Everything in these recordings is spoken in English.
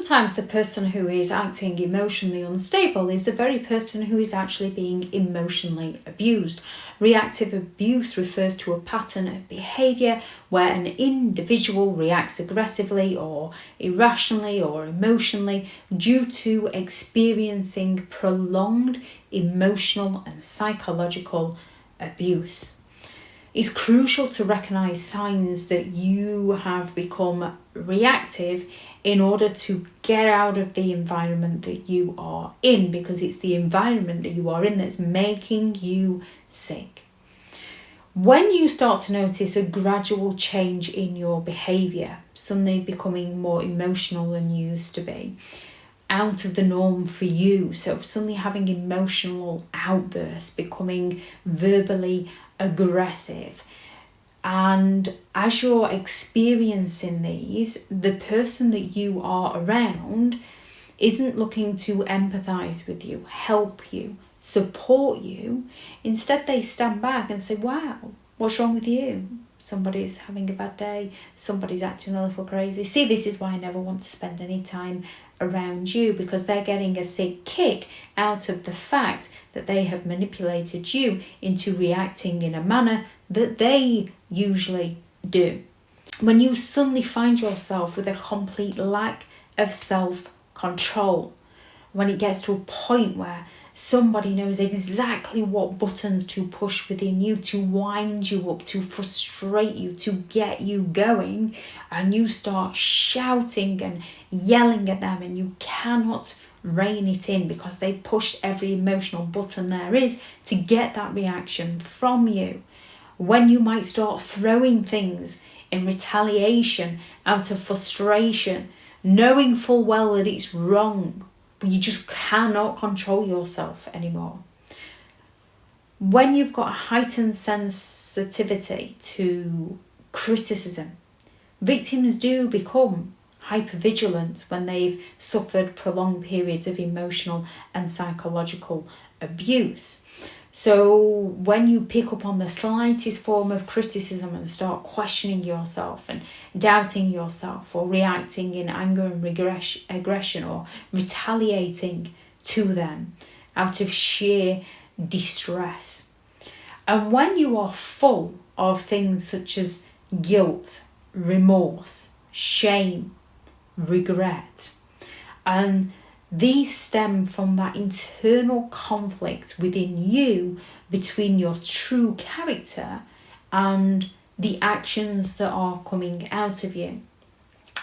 sometimes the person who is acting emotionally unstable is the very person who is actually being emotionally abused. Reactive abuse refers to a pattern of behaviour where an individual reacts aggressively or irrationally or emotionally due to experiencing prolonged emotional and psychological abuse. It's crucial to recognise signs that you have become reactive in order to get out of the environment that you are in, because it's the environment that you are in that's making you sick. When you start to notice a gradual change in your behaviour, suddenly becoming more emotional than you used to be, out of the norm for you, so suddenly having emotional outbursts, becoming verbally aggressive, and as you're experiencing these, the person that you are around isn't looking to empathise with you, help you, support you. Instead, they stand back and say, wow, what's wrong with you? Somebody's having a bad day, somebody's acting a little crazy. See, this is why I never want to spend any time around you, because they're getting a sick kick out of the fact that they have manipulated you into reacting in a manner that they usually do. When you suddenly find yourself with a complete lack of self-control, when it gets to a point where somebody knows exactly what buttons to push within you to wind you up, to frustrate you, to get you going, and you start shouting and yelling at them and you cannot rein it in because they pushed every emotional button there is to get that reaction from you. When you might start throwing things in retaliation out of frustration, knowing full well that it's wrong, but you just cannot control yourself anymore. When you've got a heightened sensitivity to criticism, victims do become hypervigilant when they've suffered prolonged periods of emotional and psychological abuse. So when you pick up on the slightest form of criticism and start questioning yourself and doubting yourself, or reacting in anger and aggression, or retaliating to them out of sheer distress, and when you are full of things such as guilt, remorse, shame, regret, and these stem from that internal conflict within you between your true character and the actions that are coming out of you.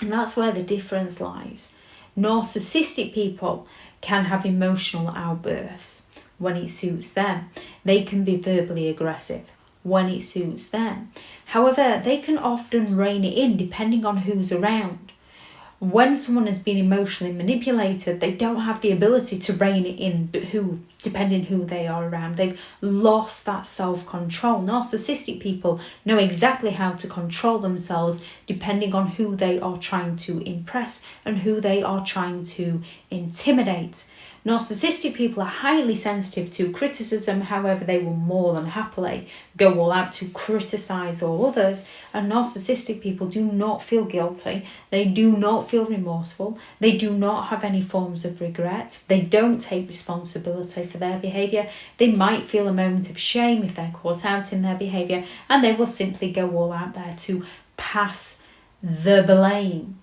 And that's where the difference lies. Narcissistic people can have emotional outbursts when it suits them. They can be verbally aggressive when it suits them. However, they can often rein it in depending on who's around. When someone has been emotionally manipulated, they don't have the ability to rein it in, depending who they are around. They've lost that self-control. Narcissistic people know exactly how to control themselves depending on who they are trying to impress and who they are trying to intimidate. Narcissistic people are highly sensitive to criticism, however they will more than happily go all out to criticise all others. And narcissistic people do not feel guilty, they do not feel remorseful, they do not have any forms of regret, they don't take responsibility for their behaviour. They might feel a moment of shame if they're caught out in their behaviour, and they will simply go all out there to pass the blame.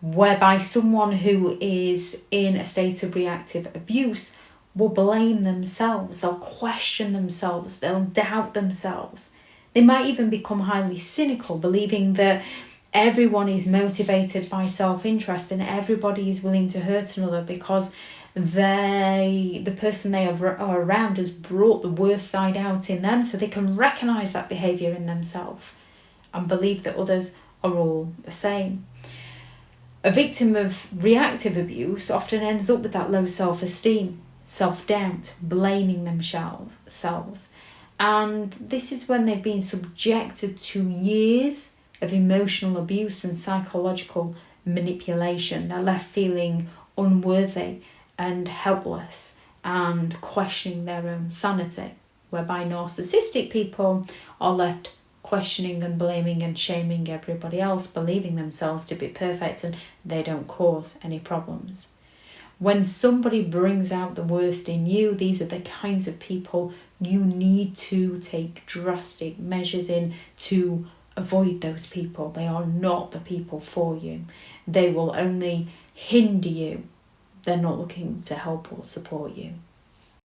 Whereby someone who is in a state of reactive abuse will blame themselves, they'll question themselves, they'll doubt themselves. They might even become highly cynical, believing that everyone is motivated by self-interest and everybody is willing to hurt another because the person they are around has brought the worst side out in them, so they can recognise that behaviour in themselves and believe that others are all the same. A victim of reactive abuse often ends up with that low self-esteem, self-doubt, blaming themselves. And this is when they've been subjected to years of emotional abuse and psychological manipulation. They're left feeling unworthy and helpless and questioning their own sanity, whereby narcissistic people are left questioning and blaming and shaming everybody else, believing themselves to be perfect and they don't cause any problems. When somebody brings out the worst in you, these are the kinds of people you need to take drastic measures in to avoid those people. They are not the people for you. They will only hinder you. They're not looking to help or support you.